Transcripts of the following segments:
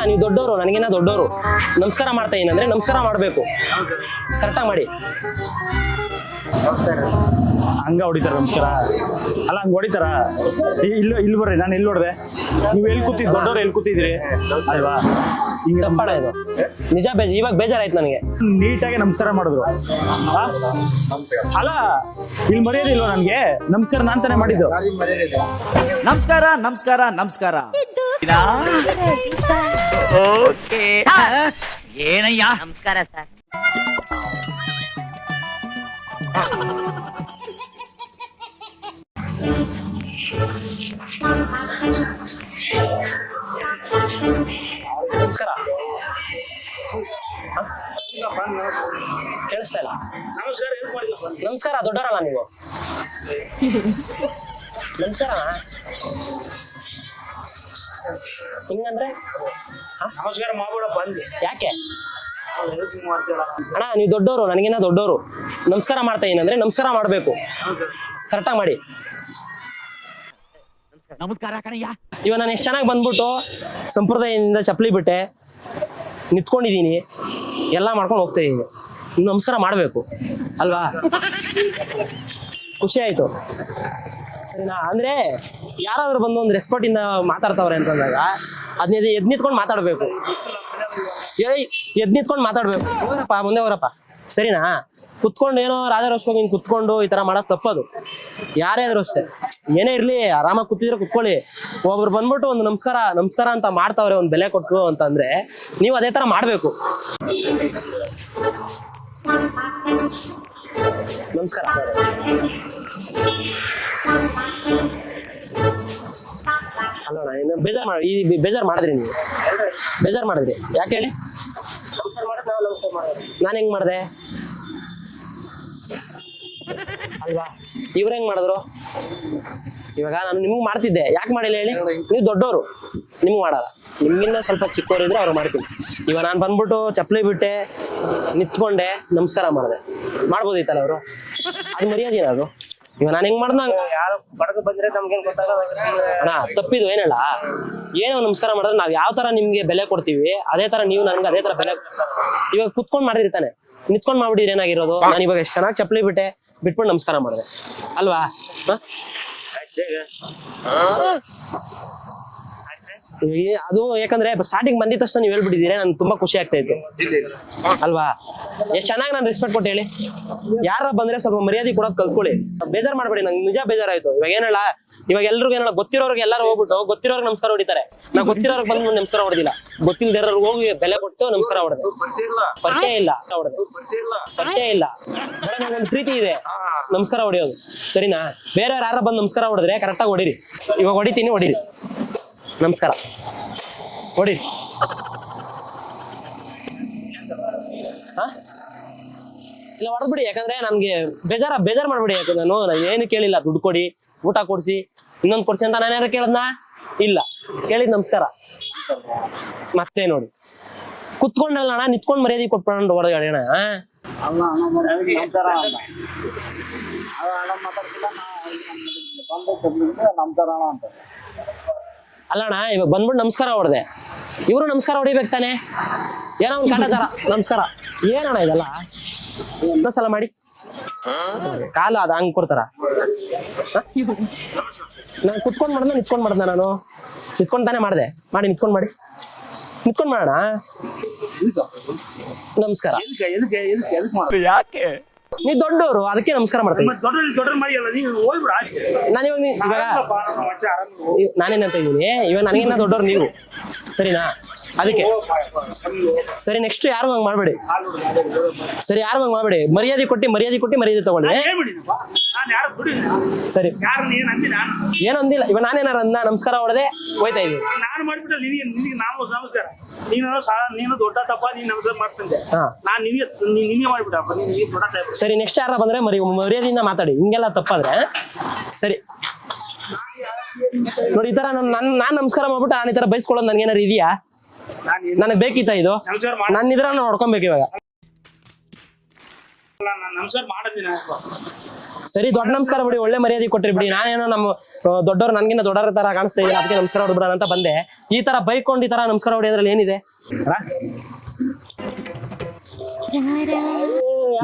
ನೀವು ದೊಡ್ಡವರು, ನನಗಿನ್ನ ದೊಡ್ಡವರು. ನಮಸ್ಕಾರ ಮಾಡ್ತಾ ಇದೀನಿ ಅಂದ್ರೆ ನಮಸ್ಕಾರ ಮಾಡಬೇಕು, ಕರೆಕ್ಟಾಗಿ ಮಾಡಿ. ಹಂಗ ಹೊಡಿತಾರ ನಮಸ್ಕಾರ? ಅಲ್ಲ ಹಂಗ ಹೊಡಿತಾರ? ಇಲ್ಲಿ ಬರ್ರಿ, ನಾನು ಎಲ್ಲಿ ಹೊಡೆದೆ? ನೀವು ಎಲ್ಲಿ ಕೂತಿದ್? ದೊಡ್ಡವ್ರು ಎಲ್ಲಿ ಕೂತಿದ್ರಿ ಅಲ್ವಾ? ಹಿಂಗೆ ತಪ್ಪಣ ಇದು ನಿಜ. ಇವಾಗ ಬೇಜಾರಾಯ್ತು ನನಗೆ. ನೀಟಾಗಿ ನಮಸ್ಕಾರ ಮಾಡಿದ್ರು. ಅಲ್ಲ ಇಲ್ಲಿ ಮರ್ಯಾದೆ ಇಲ್ವಾ ನನ್ಗೆ? ನಮಸ್ಕಾರ ನಾನ್ ತಾನೇ ಮಾಡಿದ್ದು. ನಮಸ್ಕಾರ ನಮಸ್ಕಾರ ನಮಸ್ಕಾರ. ಏನಯ್ಯ ನಮಸ್ಕಾರ ಸರ್. ನಮಸ್ಕಾರ. ಕೇಳಿಸ್ತಾ ಇಲ್ಲ? ನಮಸ್ಕಾರ ದೊಡ್ಡವರಲ್ಲ ನೀವು? ನಮಸ್ಕಾರ ಹಿಂಗಂದ್ರೆ ನಮಸ್ಕಾರ ಮಾಡ್ಬೇಡ ಬಂದು. ಯಾಕೆ ಅಣ್ಣ? ನೀವು ದೊಡ್ಡವರು, ನನಗಿನ್ನ ದೊಡ್ಡವರು. ನಮಸ್ಕಾರ ಮಾಡ್ತಾ ಇದೀನಿ ಅಂದ್ರೆ ನಮಸ್ಕಾರ ಮಾಡಬೇಕು, ಕರೆಕ್ಟಾಗಿ ಮಾಡಿ. ನಮಸ್ಕಾರ ಕಣಯ್ಯ. ಇವಾಗ ನಾನು ಎಷ್ಟು ಚೆನ್ನಾಗಿ ಬಂದ್ಬಿಟ್ಟು ಸಂಪ್ರದಾಯದಿಂದ ಚಪ್ಪಲಿ ಬಿಟ್ಟೆ ನಿಂತ್ಕೊಂಡಿದ್ದೀನಿ, ಎಲ್ಲ ಮಾಡ್ಕೊಂಡು ಹೋಗ್ತಾ ಇದ್ದೀನಿ. ನಮಸ್ಕಾರ ಮಾಡಬೇಕು ಅಲ್ವಾ? ಖುಷಿ ಆಯ್ತು. ಸರಿನಾ? ಅಂದ್ರೆ ಯಾರಾದ್ರೂ ಬಂದು ಒಂದು ರೆಸ್ಪೆಕ್ಟ್ ಇಂದ ಮಾತಾಡ್ತಾವ್ರೆ ಅಂತಂದಾಗ ಅದನ್ನ ಎದ್ ನಿಂತ್ಕೊಂಡು ಮಾತಾಡ್ಬೇಕು. ಎದ್ ನಿಂತ್ಕೊಂಡು ಮಾತಾಡ್ಬೇಕು. ಹೋಗ್ರಪ್ಪ ಮುಂದೆ ಹೋಗ್ರಪ್ಪ, ಸರಿನಾ? ಕುತ್ಕೊಂಡು ಏನೋ ರಾಜರೋಷವಾಗಿ ಹಿಂಗೆ ಕುತ್ಕೊಂಡು ಈ ತರ ಮಾಡೋದು ತಪ್ಪದು. ಯಾರೇ ಆದ್ರೂ ಅಷ್ಟೇ, ಏನೇ ಇರ್ಲಿ ಆರಾಮಾಗಿ ಕೂತಿದ್ರೆ ಕುತ್ಕೊಳ್ಳಿ. ಒಬ್ರು ಬಂದ್ಬಿಟ್ಟು ಒಂದು ನಮಸ್ಕಾರ ನಮಸ್ಕಾರ ಅಂತ ಮಾಡ್ತಾವ್ರೆ, ಒಂದು ಬೆಲೆ ಕೊಟ್ಟು ಅಂತಂದ್ರೆ ನೀವು ಅದೇ ತರ ಮಾಡ್ಬೇಕು. ನಮಸ್ಕಾರ. ಅಲ್ಲೋಣ, ಇನ್ನು ಬೇಜಾರು ಮಾಡಿದ್ರಿ ನೀವು, ಬೇಜಾರು ಮಾಡಿದ್ರಿ. ಯಾಕೆ ಹೇಳಿ? ನಾನು ಹೆಂಗ್ ಮಾಡಿದೆ ಅಲ್ವಾ? ಇವ್ರ ಹೆಂಗ್ ಮಾಡಿದ್ರು? ಇವಾಗ ನಾನು ನಿಮ್ಗೆ ಮಾಡ್ತಿದ್ದೆ, ಯಾಕೆ ಮಾಡಿಲ್ಲ ಹೇಳಿ? ನೀವು ದೊಡ್ಡವರು, ನಿಮ್ಗೆ ಮಾಡಲ್ಲ. ನಿಮ್ಗಿನ್ನ ಸ್ವಲ್ಪ ಚಿಕ್ಕವರು ಇದ್ರೆ ಅವ್ರು ಮಾಡ್ತೀನಿ. ಇವಾಗ ನಾನು ಬಂದ್ಬಿಟ್ಟು ಚಪ್ಪಲಿ ಬಿಟ್ಟೆ ನಿಂತ್ಕೊಂಡೆ ನಮಸ್ಕಾರ ಮಾಡಿದೆ, ಮಾಡ್ಬೋದಿತ್ತಲ್ಲ ಅವರು? ಅದು ಮರ್ಯಾದೆ ಅದು. ಇವಾಗ ನಾನು ಹೆಂಗ್ ಮಾಡ್ದ ಯಾರು ಬಡಗ ಬಂದ್ರೆ ನಮ್ಗೇನ್ ಗೊತ್ತಾಗಲ್ಲ ಅಣ್ಣ. ತಪ್ಪಿದು ಏನಲ್ಲ, ಏನೋ ನಮಸ್ಕಾರ ಮಾಡಿದ್ರೆ ನಾವ್ ಯಾವ ತರ ನಿಮ್ಗೆ ಬೆಲೆ ಕೊಡ್ತೀವಿ ಅದೇ ತರ ನೀವು ನನ್ಗೆ ಅದೇ ತರ ಬೆಲೆ. ಇವಾಗ ಕುತ್ಕೊಂಡ್ ಮಾಡಿರ್ತಾನೆ, ನಿಂತ್ಕೊಂಡ್ ಮಾಡ್ಬಿಟ್ಟಿದ್ರೆ ಏನಾಗಿರೋದು? ನಾನು ಇವಾಗ ಎಷ್ಟು ಚೆನ್ನಾಗಿ ಚಪ್ಪಲಿ ಬಿಟ್ಬಿಟ್ಟು ನಮಸ್ಕಾರ ಮಾಡಿದೆ ಅಲ್ವಾ? ಅದು ಯಾಕಂದ್ರೆ ಸ್ಟಾರ್ಟಿಂಗ್ ಬಂದಿದ ತಕ್ಷಣ ನೀವು ಹೇಳ್ಬಿಟ್ಟಿದ್ದೀರಿ, ನನ್ಗೆ ತುಂಬಾ ಖುಷಿ ಆಗ್ತಾ ಇತ್ತು ಅಲ್ವಾ? ಎಷ್ಟ್ ಚೆನ್ನಾಗಿ ನಾನು ರೆಸ್ಪೆಕ್ಟ್ ಕೊಟ್ಟು ಹೇಳಿ. ಯಾರ ಬಂದ್ರೆ ಸ್ವಲ್ಪ ಮರ್ಯಾದೆ ಕೊಡೋದು ಕಲ್ತ್ಕೊಳ್ಳಿ, ಬೇಜಾರ್ ಮಾಡ್ಬೇಡಿ. ನಂಗೆ ನಿಜ ಬೇಜಾರಾಯ್ತು. ಇವಾಗ ಏನಲ್ಲ, ಇವಾಗ ಎಲ್ರಿಗೂ ಏನಲ್ಲ, ಗೊತ್ತಿರೋರ್ಗೆ ಎಲ್ಲರೂ ಹೋಗ್ಬಿಟ್ಟು ಗೊತ್ತಿರೋರ್ಗೆ ನಮಸ್ಕಾರ ಹೊಡಿತಾರೆ. ನಾ ಗೊತ್ತಿರೋರ್ಗೆ ಬಂದು ನಮಸ್ಕಾರ ಹೊಡೆದಿಲ್ಲ, ಗೊತ್ತಿಲ್ಲದಿರೋರ್ಗೆ ಹೋಗಿ ಬೆಲೆ ಕೊಟ್ಟು ನಮಸ್ಕಾರ ಹೊಡೆದೆ. ಪರಿಚಯ ಇಲ್ಲ ಪರಿಚಯ ಇಲ್ಲ, ಒಂದು ಪ್ರೀತಿ ಇದೆ ನಮಸ್ಕಾರ ಹೊಡೆಯೋದು, ಸರಿನಾ? ಬೇರೆ ಯಾರ ಬಂದು ನಮಸ್ಕಾರ ಹೊಡೆದ್ರೆ ಕರೆಕ್ಟಾಗಿ ಹೊಡೀರಿ. ಇವಾಗ ಹೊಡಿತೀನಿ, ಹೊಡೀರಿ. ನಮಸ್ಕಾರ ಹೊಡೀರಿ. ಇಲ್ಲ ಹೊಡೆದ್ಬಿಡಿ, ಯಾಕಂದ್ರೆ ನನ್ಗೆ ಬೇಜಾರ್ ಮಾಡ್ಬಿಡಿ. ಯಾಕಂದ್ರೆ ನಾನು ಏನು ಕೇಳಿಲ್ಲ, ದುಡ್ಡು ಕೊಡಿ, ಊಟ ಕೊಡ್ಸಿ, ಇನ್ನೊಂದು ಕೊಡ್ಸಿ ಅಂತ ನಾನು ಯಾರು ಕೇಳದ್ನ? ಇಲ್ಲ, ಕೇಳಿದ್ ನಮಸ್ಕಾರ. ಮತ್ತೆ ನೋಡಿ ಕುತ್ಕೊಂಡಲ್ಲ ಅಣ್ಣ, ನಿತ್ಕೊಂಡ್ ಮರ್ಯಾದೆ ಕೊಟ್ಕೊಂಡು ಹೊರಗಡೆ ಅಣ್ಣ. ಅಲ್ಲಣ್ಣ, ಇವಾಗ ಬಂದ್ಬಿಟ್ಟು ನಮಸ್ಕಾರ ಹೊಡೆದೆ, ಇವರು ನಮಸ್ಕಾರ ಹೊಡಿಬೇಕು ತಾನೆ? ಏನೋ ಒಂದು ಕಾಟಾಚಾರ. ನಮಸ್ಕಾರ ಏನಣ್ಣ ಇದೆಲ್ಲ? ಇನ್ನೊಂದ್ಸಲ ಮಾಡಿ. ಕಾಲು ಅದ ಹಂಗ್ ಕೊಡ್ತಾರ? ನಾನು ಕುತ್ಕೊಂಡ್ ಮಾಡ್ದ ನಿತ್ಕೊಂಡ್ ಮಾಡ್ದ? ನಾನು ನಿತ್ಕೊಂಡ್ ತಾನೇ ಮಾಡ್ದೆ. ಮಾಡಿ ನಿತ್ಕೊಂಡ್ ಮಾಡಿ, ನಿತ್ಕೊಂಡ್ ಮಾಡೋಣ. ನಮಸ್ಕಾರ. ಯಾಕೆ? ನೀವ್ ದೊಡ್ಡವರು, ಅದಕ್ಕೆ ನಮಸ್ಕಾರ ಮಾಡ್ತೀನಿ. ನಾನು ಇವಾಗ ನಾನೇನಂತ ಇದ್ದೀನಿ, ಇವಾಗ ನನಗಿನ್ನ ದೊಡ್ಡವ್ರು ನೀವು, ಸರಿನಾ? ಅದಕ್ಕೆ ಸರಿ. ನೆಕ್ಸ್ಟ್ ಯಾರು ಹಂಗ್ ಮಾಡ್ಬೇಡಿ, ಸರಿ? ಯಾರು ಹಂಗ್ ಮಾಡ್ಬೇಡಿ. ಮರ್ಯಾದೆ ಕೊಟ್ಟು ಮರ್ಯಾದೆ ತಗೊಳ್ಳಿ, ಸರಿ? ಏನಂದಿಲ್ಲ. ಇವಾಗ ನಾನೇನಾರ ಅಂದ ನಮಸ್ಕಾರ ಹೊಡೆದೆ ಹೋಯ್ತಾ ಇದೀನಿ. ಸರಿ, ನೆಕ್ಸ್ಟ್ ಯಾರ ಬಂದ್ರೆ ಮರ್ಯಾದೆಯಿಂದ ಮಾತಾಡಿ. ಹಿಂಗೆಲ್ಲ ತಪ್ಪಾದ್ರೆ ಸರಿ ನೋಡಿ. ಈ ತರ ನಾನ್ ನಮಸ್ಕಾರ ಮಾಡ್ಬಿಟ್ಟು ನಾನು ಈ ತರ ಬೈಸ್ಕೊಳ್ಳೋದು ನನ್ಗೇನಾರು ಇದೆಯಾ? ನನಗ್ ಬೇಕಿತ್ತ ಇದು? ನಾನು ಇದ್ರ ನೋಡ್ಕೊಬೇಕು. ಇವಾಗ ನಮಸ್ಕಾರ ಮಾಡೋದಿನ ಸರಿ, ದೊಡ್ಡ ನಮಸ್ಕಾರ ಬಿಡಿ, ಒಳ್ಳೆ ಮರ್ಯಾದೆ ಕೊಟ್ರಿ ಬಿಡಿ. ನಾನೇನೋ ನಮ್ಮ ದೊಡ್ಡವ್ರು ನನ್ಗಿನ್ನ ದೊಡ್ಡವ್ರ ತರ ಕಾಣಿಸ್ತಾ ಇದ್ದೀನಿ, ಅದಕ್ಕೆ ನಮಸ್ಕಾರ ಹೊಡ್ಬಿಡೋಣ ಅಂತ ಬಂದೆ. ಈ ತರ ಬೈಕೊಂಡು ಈ ತರ ನಮಸ್ಕಾರ ಹೊಡಿಯೋದ್ರಲ್ಲಿ ಏನಿದೆ?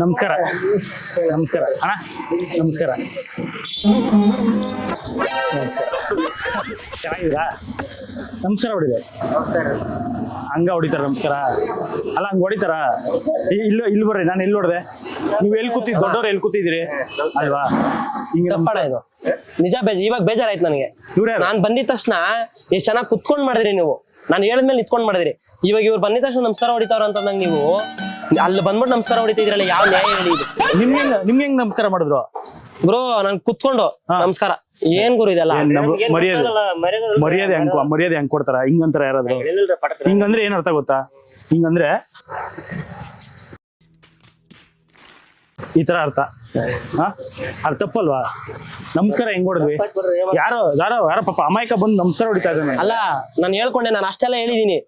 ನಮಸ್ಕಾರ ನಮಸ್ಕಾರ ಅಣ್ಣ, ನಮಸ್ಕಾರ ನಮಸ್ಕಾರ. ಚೆನ್ನಾಗಿದ್ದೀರಾ? ನಮಸ್ಕಾರ ಹೊಡಿದೆ. ಹಂಗ ಹೊಡಿತಾರ ನಮಸ್ಕಾರ? ಅಲ್ಲ ಹಂಗ ಹೊಡಿತಾರ? ಇಲ್ಲಿ ಬರ್ರಿ, ನಾನು ಎಲ್ಲಿ ಹೊಡೆದೆ? ನೀವು ಎಲ್ಲಿ ಕೂತಿದ್ ದೊಡ್ಡವ್ರು ಎಲ್ಲಿ ಕೂತಿದ್ದೀರಿ ಅಲ್ವಾ? ಹಿಂಗೆ ತಪ್ಪಣ ಇದು ನಿಜ. ಇವಾಗ ಬೇಜಾರಾಯ್ತು ನನಗೆ. ನಾನ್ ಬಂದಿದ ತಕ್ಷಣ ಎಷ್ಟ್ ಚೆನ್ನಾಗಿ ಕುತ್ಕೊಂಡ್ ಮಾಡಿದ್ರಿ ನೀವು. ನಾನು ಹೇಳಿದ್ಮೇಲೆ ನಿತ್ಕೊಂಡ್ ಮಾಡಿದ್ರಿ. ಇವಾಗ ಇವ್ರು ಬಂದಿದ ತಕ್ಷಣ ನಮಸ್ಕಾರ ಹೊಡಿತಾವ್ರ ಅಂತಂದಂಗ ನೀವು ಅಲ್ಲಿ ಬಂದ್ಬಿಟ್ಟು ನಮಸ್ಕಾರ ಹೊಡಿತಿದ್ರಲ್ಲ, ಯಾವ ನ್ಯಾಯ ಹೇಳಿ ಇದು? ನಿಮ್ಗೆ ಹೆಂಗ್ ನಮಸ್ಕಾರ ಮಾಡಿದ್ರು ಗುರು? ನನ್ ಕುತ್ಕೊಂಡು ನಮಸ್ಕಾರ ಏನ್ ಗುರು ಇದೆಲ್ಲ? ಮರ್ಯಾದೆ ಹೆಂಗ್ ಕೊಡ್ತಾರ? ಹಿಂಗಂತಾರ ಯಾರಾದ್ರು? ಹಿಂಗಂದ್ರೆ ಏನ್ ಅರ್ಥ ಗೊತ್ತಾ? ಹಿಂಗಂದ್ರೆ ಈ ತರ ಅರ್ಥ. ಅದು ತಪ್ಪಲ್ವಾ? ನಮಸ್ಕಾರ ಹೆಂಗ್ ಹೊಡೆದ್ವಿ? ಯಾರೋ ಪಾಪ ಅಮಾಯಕ ಬಂದು ನಮಸ್ಕಾರ ಹೊಡಿತಾ ಇದ್ದಾನೆ. ಅಲ್ಲ, ನಾನು ಹೇಳ್ಕೊಂಡೆ, ನಾನು ಅಷ್ಟೆಲ್ಲ ಹೇಳಿದೀನಿ,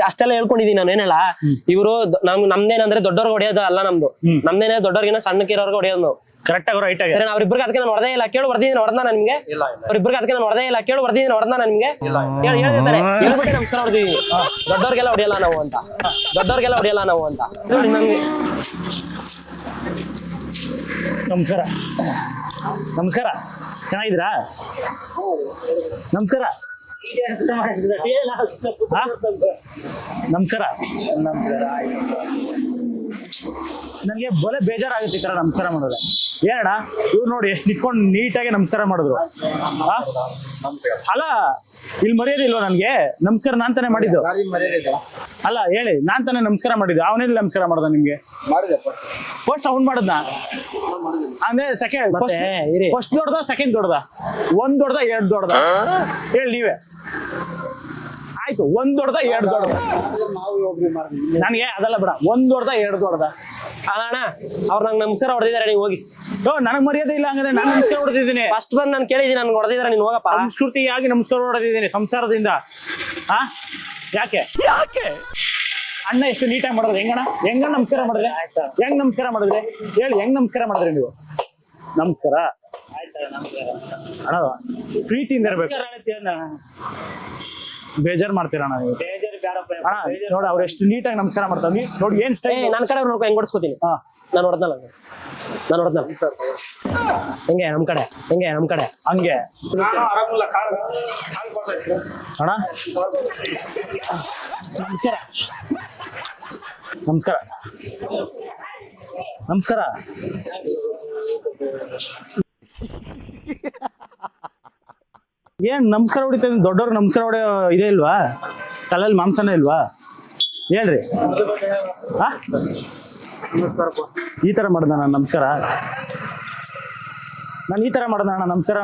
ಅಷ್ಟೆಲ್ಲ ಹೇಳ್ಕೊಂಡಿದೀನಿ. ನಾನು ಏನಲ್ಲ, ಇವರು ನಮ್ದೇನಂದ್ರೆ ದೊಡ್ಡವ್ರಿಗೆ ಹೊಡೆಯೋದು ಅಲ್ಲ ನಮ್ದು. ನಮ್ದೇನೆ ದೊಡ್ಡವ್ರಿಗಿನ ಸಣ್ಣಕ್ಕಿರೋರ್ಗೆ ಹೊಡೆಯೋದು. ಕರೆಕ್ಟ್ ಆಗಿ ರೈಟ್ ಆಗಿ. ಸರಿ, ಅವ್ರಿಬ್ರಿಗೆ ಅದಕ್ಕೆ ನಾನು ಹೊಡೆದೇ ಇಲ್ಲ, ಕೇಳು ಬರ್ದಿದ್ದೀನಿ, ಹೊಡೆದ ನಾನು ನಿಮ್ಗೆ. ಅವ್ರಿಬ್ರಿಗೆ ಅದಕ್ಕೆ ನಾನು ಹೊಡೆದೇ ಇಲ್ಲ, ಕೇಳು ಬರ್ದಿದ್ದೀನಿ, ಹೊಡೆದ ನಾನು ನಿಮ್ಗೆ. ಹೇಳ್ತಾರೆ ಹೇಳ್ಬಿಟ್ಟು ನಮಸ್ಕಾರ ಹೊಡೆದಿದ್ದೀನಿ. ದೊಡ್ಡವ್ರಿಗೆಲ್ಲ ಹೊಡೆಯಲ್ಲ ನಾವು ಅಂತ, ದೊಡ್ಡವ್ರಿಗೆಲ್ಲ ಹೊಡೆಯಲ್ಲ ನಾವು ಅಂತ. ನಮ್ಗೆ ನಮಸ್ಕಾರ ನಮಸ್ಕಾರ. ಚೆನ್ನಾಗಿದ್ದೀರಾ? ನಮಸ್ಕಾರ ನಮಸ್ಕಾರ. ನನಗೆ ಬಲೆ ಬೇಜಾರಾಗುತ್ತೆ ಈ ತರ ನಮಸ್ಕಾರ ಮಾಡಿದ್ರೆ. ಏನಣ್ಣ ಇವ್ರು ನೋಡಿ ಎಷ್ಟು ನಿಂತ್ಕೊಂಡು ನೀಟಾಗಿ ನಮಸ್ಕಾರ ಮಾಡಿದ್ರು. ಅಲ್ಲ ಇಲ್ಲಿ ಮರ್ಯಾದೆ ಇಲ್ವಾ ನನ್ಗೆ? ನಮಸ್ಕಾರ ನಾನ್ ತಾನೇ ಮಾಡಿದ್ದು. ಅಲ್ಲ ಹೇಳಿ, ನಾನ್ ತಾನೇ ನಮಸ್ಕಾರ ಮಾಡಿದ್ದು. ಅವನೇಲಿ ನಮಸ್ಕಾರ ಮಾಡ್ದ ನಿಮ್ಗೆ? ಫಸ್ಟ್ ಅವ್ನ್ ಮಾಡದ್ನ ಅಂದ್ರೆ ಸೆಕೆಂಡ್ ಫಸ್ಟ್ ದೊಡ್ಡದ ಸೆಕೆಂಡ್ ದೊಡ್ಡದ? ಒಂದ್ ದೊಡ್ಡದ ಎರಡ್ ದೊಡ್ಡದ? ಹೇಳಿ ನೀವೇ. ಆಯ್ತು, ಒಂದ್ ದೊಡ್ಡದ ಎರಡ್ ದೊಡ್ಡದ? ನನಗೆ ಅದೆಲ್ಲ ಬೇಡ. ಒಂದ್ ದೊಡ್ಡದ ಎರಡ್ ದೊಡ್ಡದ? ಅಣ್ಣ ಅವ್ರು ನಂಗೆ ನಮಸ್ಕಾರ ಹೊಡೆದಿದ್ದಾರೆ, ನೀವು ಹೋಗಿ. ನನಗ್ ಮರ್ಯಾದೆ ಇಲ್ಲ ಹಂಗಂದ್ರೆ ನಾನು ನಮಸ್ಕಾರ ಹೊಡೆದಿದ್ದೀನಿ. ಫಸ್ಟ್ ಬಂದು ನಾನು ಕೇಳಿದ್ದೀನಿ, ನನ್ಗೆ ಹೊಡೆದಿದ್ದಾರೆ, ನೀನು ಹೋಗಪ್ಪ. ಸಂಸ್ಕೃತಿಯಾಗಿ ನಮಸ್ಕಾರ ಹೊಡೆದಿದ್ದೀನಿ ಸಂಸಾರದಿಂದ. ಯಾಕೆ ಅಣ್ಣ ಎಷ್ಟು ನೀಟಾಗಿ ಮಾಡಿದ್ರೆ? ಹೆಂಗಣ್ಣ ನಮಸ್ಕಾರ ಮಾಡಿದ್ರೆ? ಹೆಂಗ್ ನಮಸ್ಕಾರ ಮಾಡಿದ್ರೆ ಹೇಳಿ? ಹೆಂಗ್ ನಮಸ್ಕಾರ ಮಾಡಿದ್ರಿ ನೀವು? ನಮಸ್ಕಾರ ಅಣ್ಣ, ಪ್ರೀತಿಯಿಂದ ಇರ್ಬೇಕು. ಬೇಜಾರ್ ಮಾಡ್ತೀರಣ್ಣ ನೀವು. ಅಣ್ಣ ನೋಡಿ, ಅವ್ರು ಎಷ್ಟು ನೀಟಾಗಿ ನಮಸ್ಕಾರ ಮಾಡ್ತಾರೆ ನೋಡಿ. ಏನ್ ಸ್ಟೈಲ್? ನನ್ನ ಕಡೆ ನೋಡ್ಕೊ, ಹೆಂಗ್ ಹೊಡ್ಸ್ಕೊತೀನಿ. ನಾನು ಹೊಡೆದ್ನಲ್ಲ, ಹೆಂಗೆ ನಮ್ ಕಡೆ, ಹೆಂಗೆ ನಮ್ ಕಡೆ ಹಂಗೆ ಅಣ್ಣ. ನಮಸ್ಕಾರ ನಮಸ್ಕಾರ ನಮಸ್ಕಾರ. ಏನ್ ನಮಸ್ಕಾರ ಹೊಡಿತಾ? ದೊಡ್ಡವ್ರು ನಮಸ್ಕಾರ ಹೊಡೆಯೋ ಇದೇ ಇಲ್ವಾ? ತಲೆಯಲ್ಲಿ ಮಾಂಸನೇ ಇಲ್ವಾ? ಹೇಳ್ರಿ. ಈ ತರ ಮಾಡ್ದ ನಾನು ನಮಸ್ಕಾರ? ನಾನು ಈ ತರ ಮಾಡ್ದ ಅಣ್ಣ ನಮಸ್ಕಾರ?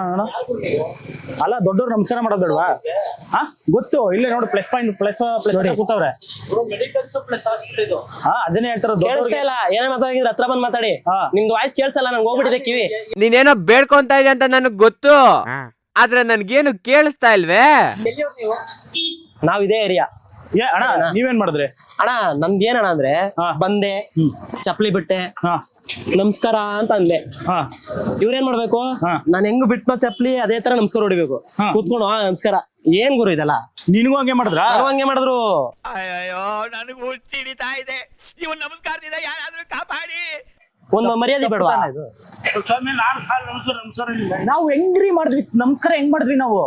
ಅಲ್ಲ ದೊಡ್ಡವ್ರು ನಮಸ್ಕಾರ ಮಾಡೋದು ಬೇಡವಾ? ಗೊತ್ತು, ಇಲ್ಲೇ ನೋಡಿ ಪ್ಲಸ್ ಪಾಯಿಂಟ್ ಪ್ಲಸ್ ಕೂತವ್ರೆ. ಅದನ್ನೇ ಹೇಳ್ತಾರ. ಕೇಳಿಸ್ತಾ ಇಲ್ಲ, ಏನೇ ಮಾತಾಡಿದ್ರೆ ಹತ್ರ ಬಂದ್ ಮಾತಾಡಿ. ನಿಮ್ದು ವಾಯ್ಸ್ ಕೇಳಿಸಲ್ಲ, ನಂಗೆ ಹೋಗ್ಬಿಟ್ಟಿದೆ ಕಿವಿ. ನೀನೇನೋ ಬೇಡ್ಕೊಂತ ಇದೆ ಅಂತ ನನಗ್ ಗೊತ್ತು, ಆದ್ರೆ ನನ್ಗೇನು ಕೇಳಿಸ್ತಾ ಇಲ್ವೇ? ನಾವ್ ಇದೇ ಏರಿಯಾ. ಅಣ್ಣ ನೀವೇನ್ ಮಾಡಿದ್ರಿ? ಅಣ್ಣ ನಮ್ದೇನಣ್ಣ ಅಂದ್ರೆ, ಬಂದೆ, ಚಪ್ಲಿ ಬಿಟ್ಟೆ, ನಮಸ್ಕಾರ ಅಂತ ಅಂದೆ. ಇವ್ರೇನ್ ಮಾಡ್ಬೇಕು? ನಾನ್ ಹೆಂಗ್ ಬಿಟ್ಟ ಚಪ್ಲಿ ಅದೇ ತರ ನಮಸ್ಕಾರ ಹೊಡಿಬೇಕು. ಕೂತ್ಕೊಂಡು ನಮಸ್ಕಾರ. ಏನ್ ಗುರು ಇದೆಲ್ಲ? ನಿನ್ಗೂ ಹಂಗೆ ಮಾಡಿದ್ರ? ಹಂಗೆ ಮಾಡಿದ್ರು. ಅಯ್ಯೋ ನನಗೂ ಹುಚ್ಚಿಡಿತಾ ಇದೆ. ಇವನ್ ನಮಸ್ಕಾರದಿಂದ ಯಾರಾದ್ರೂ ಕಾಪಾಡಿ. ಒಂದು ಮರ್ಯಾದೆ ಬೇಡವಾ? ನಾವು ಹೆಂಗ್ರಿ ಮಾಡಿದ್ವಿ ನಮಸ್ಕಾರ? ಹೆಂಗ್ ಮಾಡಿದ್ವಿ ನಾವು?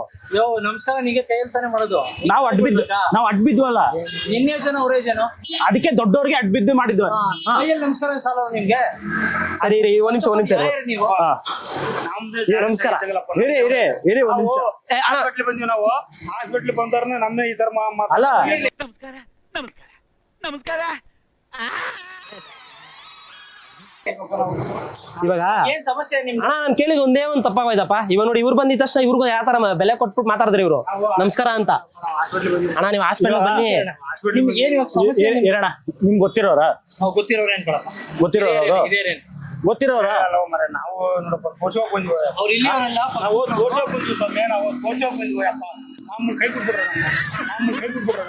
ನಮಸ್ಕಾರ ನಿಮಗೆ ಕೈ ಹೇಳ್ತಾನೆ ಮಾಡೋದು. ನಾವು ಅಡ್ಬಿದ್ವಲ್ಲ. ನಿನ್ನೆ ಜನ ಅವರೇ ಜನ, ಅದಕ್ಕೆ ದೊಡ್ಡವ್ರಿಗೆ ಅಡ್ಬಿದ್ದು ಮಾಡಿದ್ವಿ. ನಮಸ್ಕಾರ ಸಾಲ ನಿಮ್ಗೆ. ಸರಿ ಇರಿ, ಒಂದ್ ನಿಮಿಷ ನೀವು ನಮಸ್ಕಾರ. ಇರಿ ಒಂದ್ ನಿಮಿಷ. ಹಾಸ್ಪಿಟ್ಲ್ ಬಂದಿವಿ ನಾವು. ಹಾಸ್ಪಿಟ್ಲ್ ಬಂದವ್ರನ್ನ ನಮ್ನೇ ಈ ತರ ಅಲ್ಲ ನಮಸ್ಕಾರ ನಮಸ್ಕಾರ ನಮಸ್ಕಾರ. ಇವಾಗ ಏನ್ ಸಮಸ್ಯೆ ನಿಮ್ಗೆ? ಅಣ್ಣ ನಾನು ಕೇಳಿದ್ ಒಂದೇ ಒಂದ್ ತಪ್ಪಾಗೋಯ್ತಪ್ಪ. ಇವಾಗ ನೋಡಿ, ಇವ್ರು ಬಂದಿದ ತಕ್ಷಣ ಇವ್ರಿಗೂ ಯಾವ ತರ ಬೆಲೆ ಕೊಟ್ಬಿಟ್ಟು ಮಾತಾಡಿದ್ರಿ ಇವ್ರು ನಮಸ್ಕಾರ ಅಂತ. ಅಣ್ಣ ನೀವು ಹಾಸ್ಪಿಟಲ್ ಬನ್ನಿ. ಏನ್ ಇವಾಗ ಸಮಸ್ಯೆ? ಇರೋಣ. ನಿಮ್ಗೆ ಗೊತ್ತಿರೋರ? ಗೊತ್ತಿರೋರು ಏನ್ಕೊಳಪ್ಪ? ಗೊತ್ತಿರೋರು ಗೊತ್ತಿರೋರ? ನಾವು ನೋಡಪ್ಪ ತೋರ್ಸೋಕ್ ಬಂದ್ವಿ. ಅವ್ರು ಇಲ್ಲಿ ನಾವು ತೋರ್ಸೋಕ್ ಬಂದ್ವಿ. ನಾವು ತೋರ್ಸೋಕ್ ಬಂದ್ವಿ ಅಪ್ಪ. ಮಾಮೂಲಿ ಕೈ ಬಿಟ್ಬಿಡ್ರ ಮಾಮೂಲಿ ಕೈ ಬಿಟ್ಬಿಡ್ರ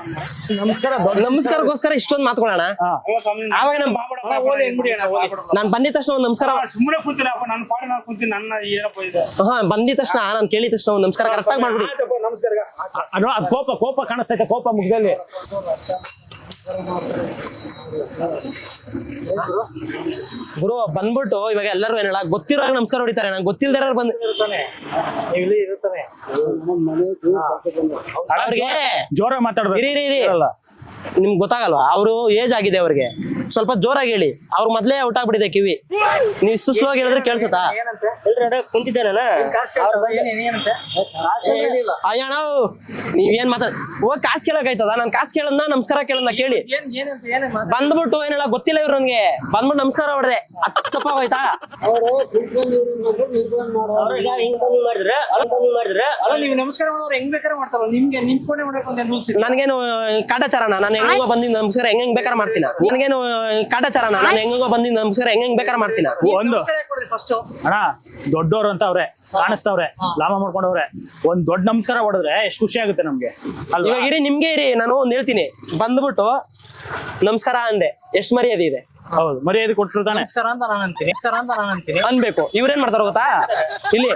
ನಮಸ್ಕಾರ ನಮಸ್ಕಾರಕ್ಕೋಸ್ಕರ ಇಷ್ಟೊಂದು ಮಾತುಗಳಣ ಆವಾಗ ನಾನು ಬಂದಿದ ತಕ್ಷಣ ಒಂದು ನಮಸ್ಕಾರ ಸುಮ್ಮನೆ ಕೂತೀನಪ್ಪ ನನ್ನ ಪಾಡಿ ನಾನು ಕೂತೀನಿ ನನ್ನ ಏನಪ್ಪ ಇದೆ ಹಾ ಬಂದಿದ ತಕ್ಷಣ ನಾನು ಕೇಳಿದ ತಕ್ಷಣ ಒಂದು ನಮಸ್ಕಾರ ಕರೆಕ್ಟ್ ಆಗಿ ಮಾಡ್ಬಿಡಿ ನಮಸ್ಕಾರ ಕೋಪ ಕಾಣಿಸ್ತೈತೆ ಕೋಪ ಮುಖದಲ್ಲಿ. ಗುರು ಬಂದ್ಬಿಟ್ಟು ಇವಾಗ ಎಲ್ಲರೂ ಏನ ಗೊತ್ತಿರೋ ನಮಸ್ಕಾರ ಹೊಡಿತಾರೆ ನಂಗೆ ಗೊತ್ತಿಲ್ದಾರ ಬಂದ್ ಅವ್ರಿಗೆ ಜೋರಾಗಿ ಮಾತಾಡ್ಬೇಕು. ಇರಿ ನಿಮ್ಗೆ ಗೊತ್ತಾಗಲ್ವಾ ಅವರು ಏಜ್ ಆಗಿದೆ ಅವ್ರಿಗೆ ಸ್ವಲ್ಪ ಜೋರಾಗಿ ಹೇಳಿ ಅವ್ರ ಮೊದ್ಲೇ ಔಟ್ ಆಗ್ಬಿಟ್ಟಿದೆ ಕಿವಿ ನೀವು ಇಷ್ಟು ಸ್ಲೋ ಹೇಳಿದ್ರೆ ಕೇಳ್ಸತ್ತಾ ಅಯ್ಯಣ್ಣ ನೀವೇನ್ ಮಾತಾಡ ಹೋಗ್ ಕಾಸು ಕೇಳಕಾಯ್ತದ ನಾನ್ ಕಾಸು ಕೇಳದ್ನ ನಮಸ್ಕಾರ ಕೇಳದ್ನ ಕೇಳಿ ಬಂದ್ಬಿಟ್ಟು ಏನೆಲ್ಲ ಗೊತ್ತಿಲ್ಲ ಇವ್ರು ನನ್ಗೆ ಬಂದ್ಬಿಟ್ಟು ನಮಸ್ಕಾರ ಹೊಡೆದೆ ತಪ್ಪ ಹೋಯ್ತಾ ನೀವು ನಮಸ್ಕಾರ ಮಾಡೋರು ಹೆಂಗ್ ಬೇಕಾದ್ರೆ ಮಾಡ್ತಾರ ನಿಮ್ಗೆ ನಿಂತ್ಕೊಂಡೇ ಮಾಡ್ಬೇಕು ಅಂತ ರೂಲ್ಸ್ ನನ್ಗೇನು ಕಾಟಾಚಾರಣ ನಾನು ಹೆಂಗೋ ಬಂದಿದ್ದ ನಮಸ್ಕಾರ ಹೆಂಗ್ ಬೇಕಾದ್ರೆ ಮಾಡ್ತೀನ ನನ್ಗೇನು ಕಾಟಾಚಾರಣ ನಾನು ಹೆಂಗೋ ಬಂದಿದ್ದ ನಮಸ್ಕಾರ ಹೆಂಗ್ ಬೇಕಾದ್ರೆ ಮಾಡ್ತೀನ ಒಂದು ಫಸ್ಟ್ ಅಣ್ಣ ದೊಡ್ಡವ್ರು ಅಂತ ಅವ್ರೆ ಕಾಣಿಸ್ತವ್ರೆ ಲಾಭ ಮಾಡ್ಕೊಂಡವ್ರೆ ಒಂದ್ ದೊಡ್ಡ ನಮಸ್ಕಾರ ಹೊಡೆದ್ರೆ ಎಷ್ಟು ಖುಷಿ ಆಗುತ್ತೆ ನಮ್ಗೆ ಅಲ್ವಾ? ಇವಾಗ ಇರಿ ನಿಮ್ಗೆ ಇರಿ ನಾನು ಒಂದ್ ಹೇಳ್ತೀನಿ ಬಂದ್ಬಿಟ್ಟು ನಮಸ್ಕಾರ ಅಂದೆ ಎಷ್ಟ್ ಮರ್ಯಾದೆ ಇದೆ ಹೌದು ಮರ್ಯಾದೆ ಕೊಟ್ಟರು ತಾನೆ ನಮಸ್ಕಾರ ಅಂತ ನಾನು ಅಂತೀನಿ ಅನ್ಬೇಕು ಇವ್ರೇನ್ ಮಾಡ್ತಾರ ಗೊತ್ತಾ ಇಲ್ಲಿ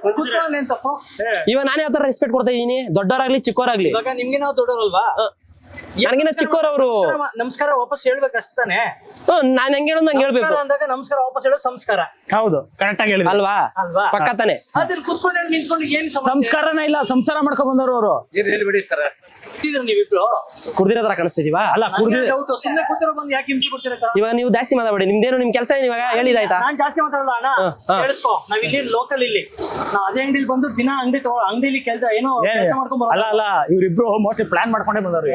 ಕೂತ್ಕೊಳ್ಳೋಣ ಏನ್ ತಪ್ಪು ಇವಾಗ ನಾನು ಯಾವ ತರ ರೆಸ್ಪೆಕ್ಟ್ ಕೊಡ್ತಾ ಇದೀನಿ ದೊಡ್ಡವರಾಗ್ಲಿ ಚಿಕ್ಕವರಾಗ್ಲಿ ಇವಾಗ ನಿಮ್ಗೆ ನಾವು ದೊಡ್ಡವರಲ್ವಾ ನನಗಿನ ಚಿಕ್ಕವರವ್ರು ನಮಸ್ಕಾರ ವಾಪಸ್ ಹೇಳ್ಬೇಕು ಅಷ್ಟೇ ತಾನೆ ನಾನ್ ಹೆಂಗ್ ಹೇಳೋದು ನಂಗೆ ಹೇಳ್ಬೇಕು ಅಂದಾಗ ನಮಸ್ಕಾರ ವಾಪಸ್ ಹೇಳೋದು ಸಂಸ್ಕಾರ ಹೌದು ಕರೆಕ್ಟ್ ಆಗಿ ಹೇಳಿದ್ರು ಅಲ್ವಾ ಅಲ್ವಾ? ಪಕ್ಕ ತಾನೆ ಅದ್ರ ಕುತ್ಕೊಂಡು ನಿಂತ್ಕೊಂಡು ಏನ್ ಸಂಸ್ಕಾರನೇ ಇಲ್ಲ ಸಂಸಾರ ಮಾಡ್ಕೊಂಡ್ ಬಂದವರು ಅವರು ಹೇಳ್ಬಿಡಿ ಸರ್ ನೀವಿಬ್ರು ಕುಡ್ದಿರೋದ್ರ ಕಾಣಿಸ್ತಿದೀವಾ ಅಲ್ಲ ಕುಡ್ದಿ ಡೌಟ್ ಸುಮ್ಮನೆ ಕೂತಿರೋ ಬಂದು ಯಾಕೆ ಹಿಂಸೆ ಕೊಡ್ತೀರಾ ಇವಾಗ ನೀವು ಜಾಸ್ತಿ ಮಾತಾಡಿ ನಿಮ್ದೇನು ನಿಮ್ ಕೆಲಸ ಏನ್ ಇವಾಗ ಹೇಳಿದಾಯ್ತಾ ನಾನ್ ಜಾಸ್ತಿ ಮಾತಾಡಲ್ಲ ಅಣ್ಣ ಹಾ. ಕೇಳಿಸ್ಕೊ ನಾವ್ ಇಲ್ಲಿ ಲೋಕಲ್ ಇಲ್ಲಿ ನಾವ್ ಅದೇ ಅಂಗಡಿಲಿ ಬಂದು ದಿನ ಅಂಗಡಿಲಿ ಕೆಲಸ ಏನೋ ಕೆಲಸ ಮಾಡ್ಕೊಂಡ್ ಅಲ್ಲ ಅಲ್ಲ ಇವ್ರಿಬ್ರು ಮೋಸ್ಟ್ಲಿ ಪ್ಲಾನ್ ಮಾಡ್ಕೊಂಡೇ ಬಂದವ್ರು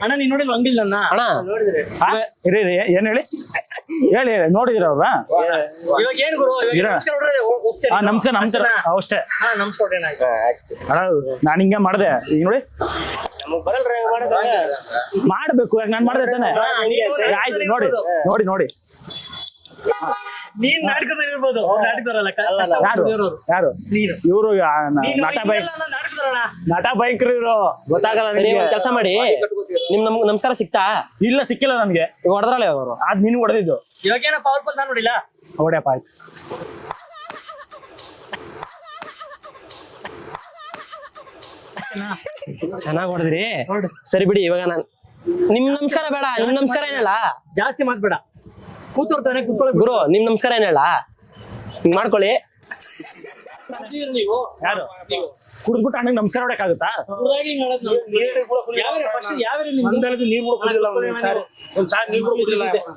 ಅಣ್ಣ ನೀನ್ ನೋಡಿಲ್ಲ ಅಂಗಡಿಲಿ ನನ್ನ ಅಣ್ಣ ಇರಿ ಏನ್ ಹೇಳಿ ಹೇಳಿ ನೋಡಿದಿರ ಅವ್ರ ಇವಾಗ ಏನ್ ಗುರು ಇವಾಗ ನಮಸ್ಕಾರ ಹೊಡ್ರೆ ಹೋಗ್ತೀರಾ? ನಮಸ್ಕಾರ ನಮಸ್ಕಾರ ಅಷ್ಟೇ ಹಾ ನಮಸ್ಕಾರ ಹೊಡ್ರೆ ಏನಾಯ್ತು? ಅಣ್ಣ ನಾನ್ ಹಿಂಗೆ ಮಾಡ್ದೆ ಈಗ ನೋಡಿ ಮಾಡ್ಬೇಕು ಯಾಕೆ ನಾನ್ ಮಾಡ್ದೆ ತಾನೆ ಆಯ್ತು ನೋಡಿ ನೋಡಿ ನೋಡಿ ನೀನ್ ನಾಟಕದಲ್ಲಿ ಇರ್ಬೋದು ನಾಟಕದವರಲ್ಲ ಯಾರು ನೀನು ಇವರು ನಟ ಬೈಕ್ ನಟ ಬೈಕ್ರು ಇವರು ಗೊತ್ತಾಗಲ್ಲ ಸರಿ ನಿಮ್ಗೆ. ಒಂದ್ ಕೆಲಸ ಮಾಡಿ ನಿಮ್ ನಮಸ್ಕಾರ ಸಿಕ್ತಾ ಇಲ್ಲ ಸಿಕ್ಕಿಲ್ಲ ನನ್ಗೆ ಇವಾಗ ಹೊಡೆದ್ರಲ್ಲ ಅವರು ಅದ್ ನಿನ್ ಹೊಡೆದಿದ್ದು ಇವಾಗ ಏನೋ ಪವರ್ಫುಲ್ ನಾನು ನೋಡಿಲ್ಲ ಹೊಡ್ಯಪ್ಪ ಆಯ್ತು ಚೆನ್ನಾಗ್ ಹೊಡೆದ್ರಿ ಸರಿ ಬಿಡಿ ಇವಾಗ ನಾನ್ ನಿಮ್ ನಮಸ್ಕಾರ ಬೇಡ ನಿಮ್ ನಮಸ್ಕಾರ ಏನಲ್ಲ ಜಾಸ್ತಿ ಮಾತ್ಬೇಡ ಕೂತೋರ್ತಾನೆ ಕೂತ್ಕೊಳ್ಳಿ ಗುರು ನಿಮ್ ನಮಸ್ಕಾರ ಏನಲ್ಲ ಹಿಂಗ್ ಮಾಡ್ಕೊಳ್ಳಿ ನೀವು ಯಾರು ಕುಡಿದ್ಬಿಟ್ಟು ಅಣ್ಣಂಗೆ ನಮಸ್ಕಾರ ಹೊಡಕ್ಕಾಗುತ್ತಾ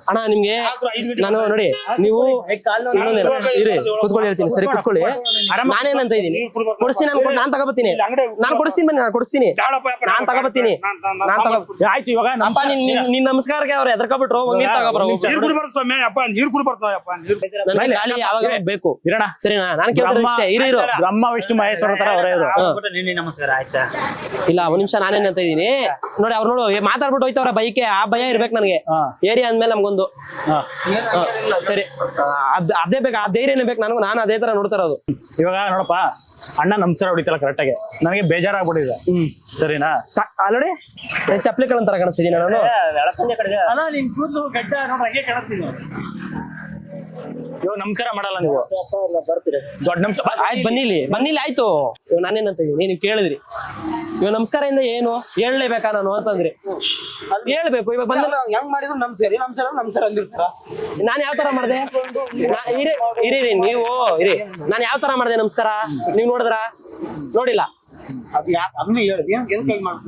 ಅಣ್ಣ ನಿಮ್ಗೆ ನಾನು ನೋಡಿ ನೀವು ಇನ್ನೊಂದೇನು ಇರಿ ಕುತ್ಕೊಳ್ಳಿ ಹೇಳ್ತೀನಿ ಸರಿ ಕುತ್ಕೊಳ್ಳಿ ನಾನೇನಂತ ಇದೀನಿ ಕೊಡಿಸ್ತೀನಿ ನಾನ್ ತಗೋಬತ್ತೀನಿ ನಾನ್ ಕೊಡಿಸ್ತೀನಿ ಬನ್ನಿ ನಾನ್ ಕೊಡಿಸ್ತೀನಿ ನಾನ್ ತಗೋಬತ್ತೀನಿ ನಾನ್ ತಗೋ ಆಯ್ತು ಇವಾಗ ಅಪ್ಪ ನಿನ್ ನಮಸ್ಕಾರಕ್ಕೆ ಅವ್ರು ಎದರ್ಕೊಬಿಟ್ರು ಒಂದ್ ತಗೋಬ್ರ ನನ್ಗೆ ಗಾಳಿ ಯಾವಾಗ ಬೇಕು ಇರೋಣ ಸರಿನಾ ನಾನು ಕೇಳ್ತಾರೆ ಇಷ್ಟೇ ಇರಿ ಇರು ಬ್ರಹ್ಮ ವಿಷ್ಣು ಮಹೇಶ್ವರ ತರ ಅವರೇ ಇವರು ನಮಸ್ಕಾರ ಆಯ್ತಾ ಇಲ್ಲ ಒಂದ್ ನಿಮಿಷ ನಾನೇನಂತ ಇದೀನಿ ನೋಡಿ ಅವ್ರು ನೋಡು ಮಾತಾಡ್ಬಿಟ್ಟು ಹೋಯ್ತವ್ರ ಬೈಕೆ ಆ ಭಯ ಇರ್ಬೇಕು ನನಗೆ ಏರಿಯಾ ಅಂದ್ಮೇಲೆ ನಮ್ಗೊಂದು ಸರಿ ಅದೇ ಬೇಕು ಆ ಧೈರ್ಯನೇ ಬೇಕು ನನಗೂ ನಾನು ಅದೇ ತರ ನೋಡ್ತಾ ಇರೋದು ಇವಾಗ ನೋಡಪ್ಪ ಅಣ್ಣ ನಮಸ್ಕಾರ ಹೊಡಿತಲ್ಲ ಕರೆಕ್ಟಾಗಿ ನನಗೆ ಬೇಜಾರಾಗ್ಬಿಟ್ಟಿದೆ ಸರಿನಾ ಆಲ್ರೆಡಿ ಚಪ್ಪಲಿ ಕಳಂತರ ಕಾಣಿಸ್ತಿದ್ದೀನಿ ನಾನು ಅಲ್ಲ ನಿಮ್ ಕೂದಲು ಗಡ್ಡ ನೋಡ್ರಿ ಹಾಗೆ ಕಾಣುತ್ತೀನಿ ಇವಾಗ ನಮಸ್ಕಾರ ಮಾಡಲ್ಲ ನೀವು ದೊಡ್ಡ ನಮಸ್ಕಾರ ಆಯ್ತು ಬನ್ನಿಲಿ ಆಯ್ತು ಇವಾಗ ನಾನೇನಂತ ಇದೀನಿ ನೀವು ಕೇಳಿದ್ರಿ ಇವಾಗ ನಮಸ್ಕಾರದಿಂದ ಏನು ಹೇಳ್ಲೇಬೇಕಾ ನಾನು ಅಂತಂದ್ರಿ ಹೇಳ್ಬೇಕು ಇವಾಗ ಬಂದ ಹೆಂಗ್ ಮಾಡಿದ್ರು ನಮಸ್ಕಾರ ಅಂದಿರ್ತಾರ ನಾನ್ ಯಾವ ತರ ಮಾಡ್ದೆ ಇರಿ ನೀವು ಇರಿ ನಾನ್ ಯಾವ ತರ ಮಾಡ್ದೆ ನಮಸ್ಕಾರ ನೀವ್ ನೋಡಿದ್ರ ನೋಡಿಲ್ಲ ಅದನ್ನ ಹೇಳಿದ್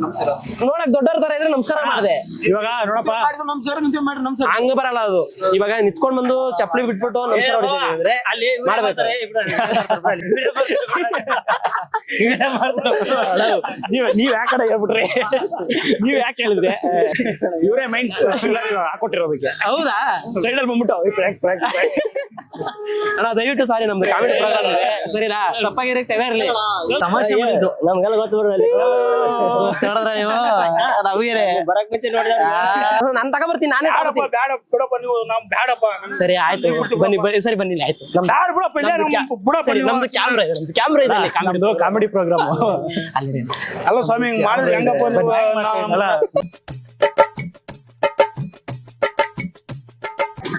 ನಮಸ್ಕಾರ ನೋಡಕ್ ದೊಡ್ಡವ್ರ ತರ ಇದ್ರೆ ನಮಸ್ಕಾರ ಮಾಡ್ದೆ ಇವಾಗ ನೋಡಪ್ಪ ನಮಸ್ಕಾರ ಹಂಗ ಬರಲ್ಲ ಅದು ಇವಾಗ ನಿತ್ಕೊಂಡ್ ಬಂದು ಚಪ್ಪಲಿ ಬಿಟ್ಬಿಟ್ಟು ನಮಸ್ಕಾರ ಹೊಡಿತೀವಿ ಅಂದ್ರೆ ಅಲ್ಲಿ ಮಾಡ್ಬೇಕು ನೀವ್ ಯಾಕೆ ಕಡೆ ಹೇಳ್ಬಿಟ್ರಿ ನೀವ್ ಯಾಕೆ ಹೇಳಿದ್ರಿ ಇವರೇ ಮೈಂಡ್ ಹಾಕೊಟ್ಟಿರೋದಕ್ಕೆ ಹೌದಾ ಸೈಡ್ ಅಲ್ಲಿ ಬಂದ್ಬಿಟ್ಟು ಅಣ್ಣ ದಯವಿಟ್ಟು ಸಾರಿ ನಮ್ದು ಕಾಮಿಡಿ ಪ್ರೋಗ್ರಾಮ್ ಇದೆ ಸರಿನಾ ತಪ್ಪಾಗಿರಕ್ಕೆ ಸೇವೆ ಇರ್ಲಿ ತಮಾಷೆ ಮಾಡಿದ್ದು ನಮ್ಗೆಲ್ಲ ಗೊತ್ತು ಬಿಡ್ರಿ ನೋಡಿದ್ರ ನೀವು ನಮಗೆ ಬರಕ್ ಮುಂಚೆ ನೋಡಿದ ನಾನ್ ತಗೊಂಡ್ಬರ್ತೀನಿ ನಾನೇ ತಗೊಂಡ್ಬರ್ತೀನಿ. ಬೇಡ ಬಿಡಪ್ಪ ನೀವು ನಮ್ ಬೇಡಪ್ಪ ಸರಿ ಆಯ್ತು ಬನ್ನಿ ಸರಿ ಬನ್ನಿ ಆಯ್ತು ಬ್ಯಾಡ ಬಿಡಪ್ಪ ಇಲ್ಲೇ ಬಿಡಪ್ಪ ನೀವು. ನಮ್ದು ಕ್ಯಾಮ್ರಾ ಇದೆ ಇಲ್ಲಿ ನಮ್ದು ಕಾಮಿಡಿ ಪ್ರೋಗ್ರಾಮ್. ಅಲ್ಲಿ ಅಲ್ಲ ಸ್ವಾಮಿ ಹಿಂಗ್ ಮಾಡಿದ್ರೆ ಹೆಂಗಪ್ಪ ನೀವು? ಅಲ್ಲ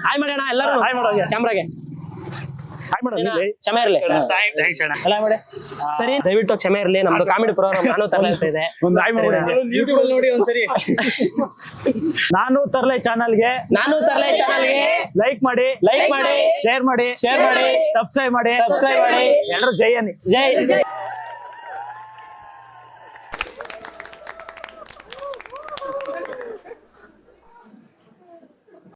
ಹಾಯ್ ಮಾಡೋಣ ಎಲ್ಲರೂ ಹಾಯ್ ಮಾಡೋಗೆ. ಕ್ಯಾಮ್ರಾಗೆ ಹಾಯ್ ಮೇಡಮ್ ಕ್ಷಮೆ ಇರ್ಲಿ ಥ್ಯಾಂಕ್ಸ್ ಅಣ್ಣ. ಅಲ್ಲ ಮಾಡಿ ಸರಿ ದಯವಿಟ್ಟು ಕ್ಷಮೆ ಇರ್ಲಿ ನಮ್ದು ಕಾಮಿಡಿ ಪ್ರೋಗ್ರಾಮ್ ನಾನು ತರಲೆ ಅಂತ ಇದೆ ಒಂದು ಹಾಯ್ ಮಾಡಿ. ಯೂಟ್ಯೂಬ್ ಅಲ್ಲಿ ನೋಡಿ ಒಂದ್ಸರಿ. ನಾನು ತರ್ಲೆ ಚಾನಲ್ಗೆ ನಾನು ತರಲೆ ಚಾನಲ್ಗೆ ಲೈಕ್ ಮಾಡಿ, ಲೈಕ್ ಮಾಡಿ, ಶೇರ್ ಮಾಡಿ, ಶೇರ್ ಮಾಡಿ, ಸಬ್ಸ್ಕ್ರೈಬ್ ಮಾಡಿ, ಸಬ್ಸ್ಕ್ರೈಬ್ ಮಾಡಿ. ಎಲ್ಲರೂ ಜೈ ಅನ್ನಿ. ಜೈ